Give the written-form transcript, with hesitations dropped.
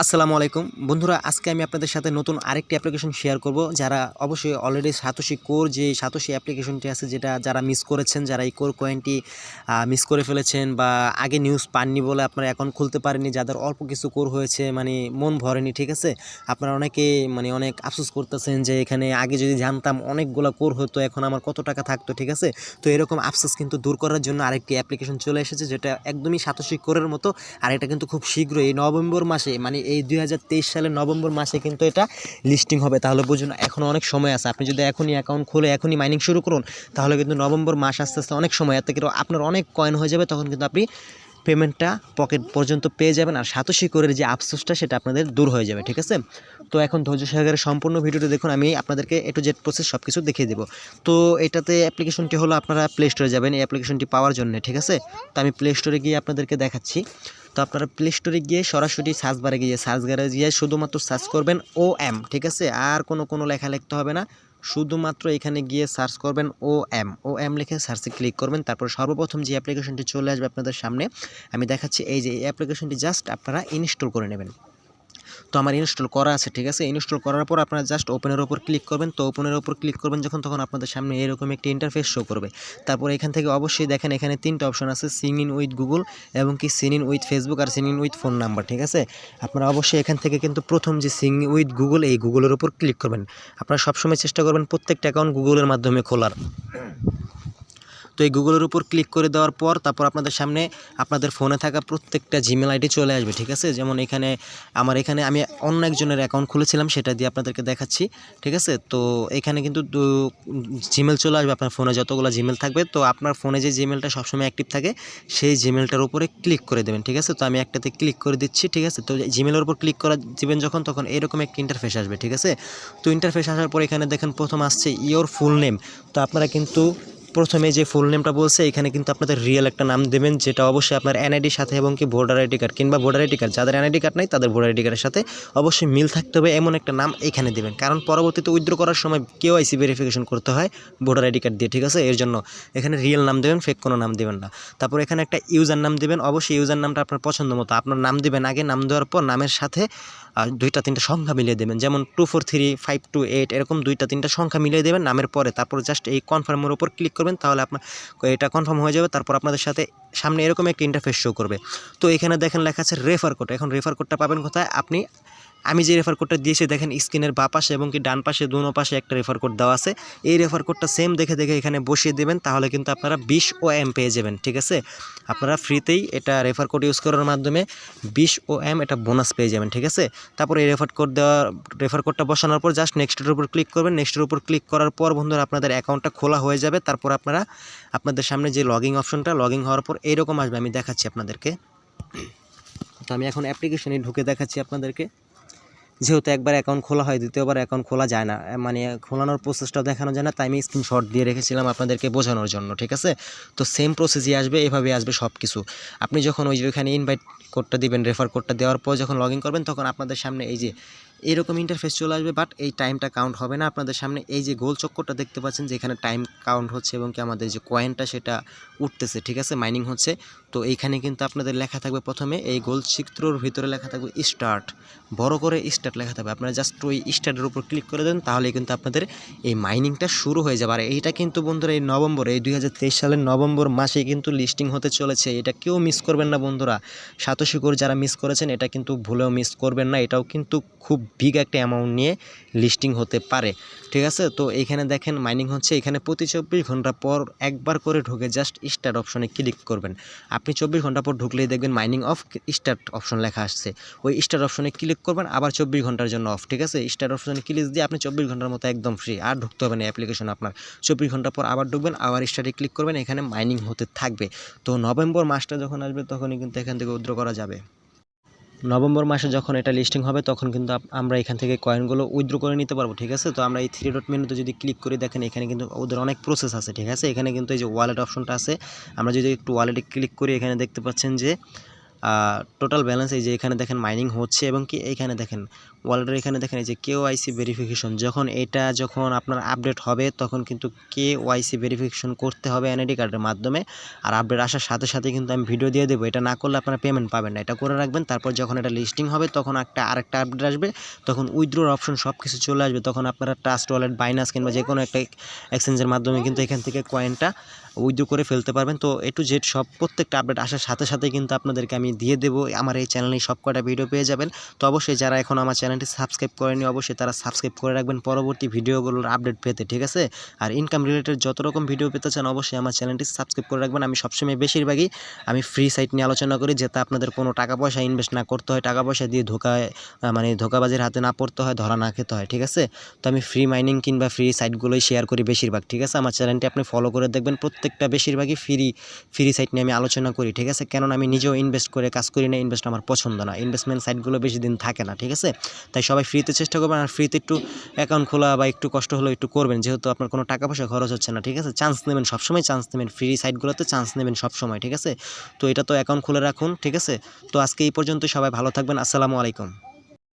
আসসালামু আলাইকুম বন্ধুরা, আজকে আমি আপনাদের সাথে নতুন আরেকটি অ্যাপ্লিকেশন শেয়ার করব। যারা অবশ্যই অলরেডি সাতোশি কোর যে সাতোশি অ্যাপ্লিকেশনটি আছে, যেটা যারা মিস করেছেন, যারা এই কোর কয়েনটি মিস করে ফেলেছেন বা আগে নিউজ পাননি বলে আপনারা অ্যাকাউন্ট খুলতে পারেননি, যাদের অল্প কিছু কোর হয়েছে, মানে মন ভরেনি, ঠিক আছে। আপনারা অনেকে অনেক আফসোস করতেছেন যে এখানে আগে যদি জানতাম অনেকগুলো কোর হতো, এখন আমার কত টাকা থাকতো, ঠিক আছে। তো এরকম আফসোস কিন্তু দূর করার জন্য আরেকটি অ্যাপ্লিকেশন চলে এসেছে, যেটা একদমই সাতোশি কোরের মতো। আর এটা কিন্তু খুব শীঘ্রই এই নভেম্বর মাসে, এই 2023 সালের নভেম্বর মাসে কিন্তু এটা লিস্টিং হবে। তাহলে বুঝুন এখনও অনেক সময় আছে। আপনি যদি এখনই অ্যাকাউন্ট খুলে এখনই মাইনিং শুরু করুন, তাহলে কিন্তু নভেম্বর মাস আস্তে আস্তে অনেক সময়, এত কিন্তু আপনার অনেক কয়েন হয়ে যাবে। তখন কিন্তু আপনি পেমেন্টটা পকেট পর্যন্ত পেয়ে যাবেন, আর সাতোশি কোরের যে আফসোসটা সেটা আপনাদের দূর হয়ে যাবে, ঠিক আছে। তো এখন ধৈর্য সহকারে সম্পূর্ণ ভিডিওটি দেখুন, আমি আপনাদেরকে এ টু জেড প্রসেস সব কিছু দেখিয়ে দেবো। তো এটাতে অ্যাপ্লিকেশনটি হলো, আপনারা প্লে স্টোরে যাবেন এই অ্যাপ্লিকেশনটি পাওয়ার জন্য, ঠিক আছে। তো আমি প্লে স্টোরে গিয়ে আপনাদেরকে দেখাচ্ছি। তো আপনারা প্লে স্টোরে গিয়ে সরাসরি সার্চ বারে গিয়ে শুধুমাত্র সার্চ করবেন OM, ঠিক আছে। আর কোনো লেখা লিখতে হবে না, শুধুমাত্র এখানে গিয়ে সার্চ করবেন OM লিখে সার্চে ক্লিক করবেন। তারপর সর্বপ্রথম যে অ্যাপ্লিকেশনটি চলে আসবে আপনাদের সামনে, আমি দেখাচ্ছি। এই যে এই অ্যাপ্লিকেশনটি জাস্ট আপনারা ইনস্টল করে নেবেন। তো আমার ইনস্টল করা আছে, ঠিক আছে। ইনস্টল করার পর আপনারা জাস্ট ওপেনের ওপর ক্লিক করবেন। তো ওপেনের ওপর ক্লিক করবেন যখন, তখন আপনাদের সামনে এরকম একটি ইন্টারফেস শো করবে। তারপর এখান থেকে অবশ্যই দেখেন, এখানে তিনটা অপশন আছে, সিং ইন উইথ গুগল, এবং কি সিং ইন উইথ ফেসবুক, আর sign in with phone number, ঠিক আছে। আপনারা অবশ্যই এখান থেকে কিন্তু প্রথম যে সিং উইথ গুগল, এই গুগলের ওপর ক্লিক করবেন। আপনারা সবসময় চেষ্টা করবেন প্রত্যেকটা অ্যাকাউন্ট গুগলের মাধ্যমে খোলার। তো এই গুগলের উপর ক্লিক করে দেওয়ার পর তারপর আপনাদের সামনে আপনাদের ফোনে থাকা প্রত্যেকটা জিমেল আইডি চলে আসবে, ঠিক আছে। যেমন এখানে আমি অন্য একজনের অ্যাকাউন্ট খুলেছিলাম, সেটা দিয়ে আপনাদেরকে দেখাচ্ছি, ঠিক আছে। তো এখানে কিন্তু জিমেল চলে আসবে আপনার ফোনে, যতগুলো জিমেল থাকবে। তো আপনার ফোনে যে জিমেলটা সবসময় অ্যাক্টিভ থাকে, সেই জিমেলটার উপরে ক্লিক করে দেবেন, ঠিক আছে। তো আমি একটাতে ক্লিক করে দিচ্ছি, ঠিক আছে। তো জিমেলের উপর ক্লিক করা দিবেন যখন, তখন এরকম একটা ইন্টারফেস আসবে, ঠিক আছে। তো ইন্টারফেস আসার পর এখানে দেখেন প্রথম আসছে ইওর ফুল নেম। তো আপনারা কিন্তু প্রথমে যে ফুল নেমটা বলছে, এখানে কিন্তু আপনাদের রিয়েল একটা নাম দেবেন, যেটা অবশ্যই আপনার এনআইডির সাথে এবং কি ভোটার আইডি কার্ড কিংবা ভোটার আইডি কার্ড, যাদের এনআইডি কার্ড নাই তাদের ভোটার আইডি কার্ডের সাথে অবশ্যই মিল থাকতে হবে, এমন একটা নাম এখানে দেবেন। কারণ পরবর্তীতে উইথড্র করার সময় কেওআইসি ভেরিফিকেশন করতে হয় ভোটার আইডি কার্ড দিয়ে, ঠিক আছে। এর জন্য এখানে রিয়েল নাম দেবেন, ফেক কোনো নাম দেবেন না। তারপর এখানে একটা ইউজার নাম দেবেন, অবশ্যই ইউজার নামটা আপনার পছন্দ মতো আপনার নাম দেবেন। আগে নাম দেওয়ার পর নামের সাথে দুইটা তিনটা সংখ্যা মিলিয়ে দেবেন, যেমন 243528 এরকম দুইটা তিনটা সংখ্যা মিলিয়ে দেবেন নামের পরে। তারপর জাস্ট এই কনফার্মের উপর ক্লিক করবেন, তাহলে আপনার এটা কনফার্ম হয়ে যাবে। তারপর আপনাদের সাথে সামনে এরকম একটা ইন্টারফেস শো করবে। তো এখানে দেখেন লেখা আছে রেফার কোড। এখন রেফার কোডটা পাবেন কোথায়? আমি যে রেফার কোডটা দিয়েছি দেখেন স্ক্রিনের বাঁ পাশে এবং কি ডান পাশে দুনো পাশে একটা রেফার কোড দেওয়া আছে। এই রেফার কোডটা সেম দেখে এখানে বসিয়ে দেবেন, তাহলে কিন্তু আপনারা 20 OM পেয়ে যাবেন, ঠিক আছে। আপনারা ফ্রিতেই এটা রেফার কোড ইউজ করার মাধ্যমে 20 OM এটা বোনাস পেয়ে যাবেন, ঠিক আছে। তারপর এই রেফার কোডটা বসানোর পর জাস্ট নেক্সটের উপর ক্লিক করবেন। নেক্সটের উপর ক্লিক করার পর বন্ধুরা আপনাদের অ্যাকাউন্টটা খোলা হয়ে যাবে। তারপর আপনাদের সামনে যে লগইন অপশনটা, লগইন হওয়ার পর এইরকম আসবে, আমি দেখাচ্ছি আপনাদেরকে। তো আমি এখন অ্যাপ্লিকেশনে ঢুকে দেখাচ্ছি আপনাদেরকে। যেহেতু একবার অ্যাকাউন্ট খোলা হয়, দ্বিতীয়বার অ্যাকাউন্ট খোলা যায় না, খোলানোর প্রসেসটাও দেখানো যায় না, তাই আমি স্ক্রিনশট দিয়ে রেখেছিলাম আপনাদেরকে বোঝানোর জন্য, ঠিক আছে। তো সেম প্রসেসই আসবে, এভাবে আসবে সব কিছু। আপনি যখন ওইখানে ইনভাইট কোডটা দিবেন, রেফার কোডটা দেওয়ার পর যখন লগ ইন করবেন, তখন আপনাদের সামনে এই যে এরকম ইন্টারফেস চলে আসবে। বাট এই টাইমটা কাউন্ট হবে না। আপনাদের সামনে এই যে গোল চক্করটা দেখতে পাচ্ছেন, যেখানে টাইম কাউন্ট হচ্ছে এবং কি আমাদের যে কয়েনটা সেটা উঠতেছে, ঠিক আছে, মাইনিং হচ্ছে। তো এইখানে কিন্তু আপনাদের লেখা থাকবে, প্রথমে এই গোল চিত্রর ভিতরে লেখা থাকবে স্টার্ট, বড় করে স্টার্ট লেখা থাকবে। আপনারা জাস্ট ওই স্টার্টের উপর ক্লিক করে দেন, তাহলে কিন্তু আপনাদের এই মাইনিংটা শুরু হয়ে যাবে। আর এইটা কিন্তু বন্ধুরা এই 2023 সালের নভেম্বর মাসে কিন্তু লিস্টিং হতে চলেছে। এটা কেউ মিস করবেন না বন্ধুরা। সাতোশি কোর যারা মিস করেছেন, এটা কিন্তু ভুলেও মিস করবেন না। এটাও কিন্তু খুব বিগ একটা অ্যামাউন্ট নিয়ে লিস্টিং হতে পারে, ঠিক আছে। তো এইখানে দেখেন মাইনিং হচ্ছে। এখানে প্রতি 24 ঘন্টা পর একবার করে ঢুকে জাস্ট স্টার্ট অপশনে ক্লিক করবেন। আপনি 24 ঘন্টা পর ঢুকলেই দেখবেন মাইনিং অফ স্টার্ট অপশন লেখা আসছে। ওই স্টার্ট অপশনে ক্লিক করবেন, আবার 24 ঘন্টার জন্য অফ, ঠিক আছে। স্টার্ট অপশনে ক্লিক দিয়ে আপনি 24 ঘন্টার মতো একদম ফ্রি, আর ঢুকতে হবে না অ্যাপ্লিকেশন আপনার। 24 ঘন্টা পর আবার ঢুকবেন, আবার স্টার্টে ক্লিক করবেন, এখানে মাইনিং হতে থাকবে। তো নভেম্বর মাসটা যখন আসবে, তখনই কিন্তু এখান থেকে উইথড্র করা যাবে। নভেম্বর মাসে যখন এটা লিস্টিং হবে, তখন কিন্তু আমরা এখান থেকে কয়েনগুলো উইথড্র করে নিতে পারবো, ঠিক আছে। তো আমরা এই 3 ডট মেনুতে যদি ক্লিক করে দেখেন, এখানে কিন্তু ওদের অনেক প্রসেস আছে, ঠিক আছে। এখানে কিন্তু এই যে ওয়ালেট অপশনটা আছে, আমরা যদি একটু ওয়ালেটে ক্লিক করি, এখানে দেখতে পাচ্ছেন যে টোটাল ব্যালেন্স এই যে এখানে দেখেন মাইনিং হচ্ছে এবং কি এইখানে দেখেন ওয়ালেটের এখানে দেখেন এই যে কেওআইসি ভেরিফিকেশন যখন আপনার আপডেট হবে তখন কিন্তু কেওআইসি ভেরিফিকেশন করতে হবে এনআইডি কার্ডের মাধ্যমে। আর আপডেট আসার সাথে সাথে কিন্তু আমি ভিডিও দিয়ে দেবো, এটা না করলে আপনারা পেমেন্ট পাবেন না, এটা করে রাখবেন। তারপর যখন এটা লিস্টিং হবে তখন আরেকটা আপডেট আসবে, তখন উইথড্রোর অপশন সব কিছু চলে আসবে, তখন আপনারা ট্রাস্ট ওয়ালেট, বাইনান্স কিংবা যে কোনো একটা এক্সচেঞ্জের মাধ্যমে কিন্তু এখান থেকে কয়েনটা উইথড্রো করে ফেলতে পারবেন। তো টু জেড সব প্রত্যেকটা আপডেট আসার সাথে সাথে কিন্তু আপনাদেরকে আমি দিয়ে দেবো, আমার এই চ্যানেলে সব কটা ভিডিও পেয়ে যাবেন। তো অবশ্যই যারা এখন আমার চ্যানেলটি সাবস্ক্রাইব করেনি অবশ্যই তারা সাবস্ক্রাইব করে রাখবেন পরবর্তী ভিডিওগুলোর আপডেট পেতে, ঠিক আছে। আর ইনকাম রিলেটেড যত রকম ভিডিও পেতে চান অবশ্যই আমার চ্যানেলটি সাবস্ক্রাইব করে রাখবেন। আমি সবসময় বেশিরভাগই আমি ফ্রি সাইট নিয়ে আলোচনা করি, যাতে আপনাদের কোনো টাকা পয়সা ইনভেস্ট না করতে হয়, টাকা পয়সা দিয়ে ধোকাবাজির হাতে না পড়তে হয়, ধরা না খেতে হয়, ঠিক আছে। তো আমি ফ্রি মাইনিং কিংবা ফ্রি সাইটগুলোই শেয়ার করি বেশিরভাগ, ঠিক আছে। আমার চ্যানেলটি আপনি ফলো করে দেখবেন, প্রত্যেকটা বেশিরভাগই ফ্রি সাইট নিয়ে আমি আলোচনা করি, ঠিক আছে। কেননা আমি নিজেও ইনভেস্ট করে কাজ করি না, ইনভেস্ট আমার পছন্দ না, ইনভেস্টমেন্ট সাইটগুলো বেশি দিন থাকে না, ঠিক আছে। তাই সবাই ফ্রিতে চেষ্টা করবেন, আর ফ্রিতে একটু অ্যাকাউন্ট খোলা বা একটু কষ্ট হলেও একটু করবেন, যেহেতু আপনার কোনো টাকা পয়সা খরচ হচ্ছে না, ঠিক আছে। চান্স নেবেন সবসময়, চান্স নেবেন ফ্রি সাইটগুলোতে, চান্স নেবেন সবসময়, ঠিক আছে। তো এটা তো অ্যাকাউন্ট খুলে রাখুন, ঠিক আছে। তো আজকে এই পর্যন্ত, সবাই ভালো থাকবেন, আসসালামু আলাইকুম।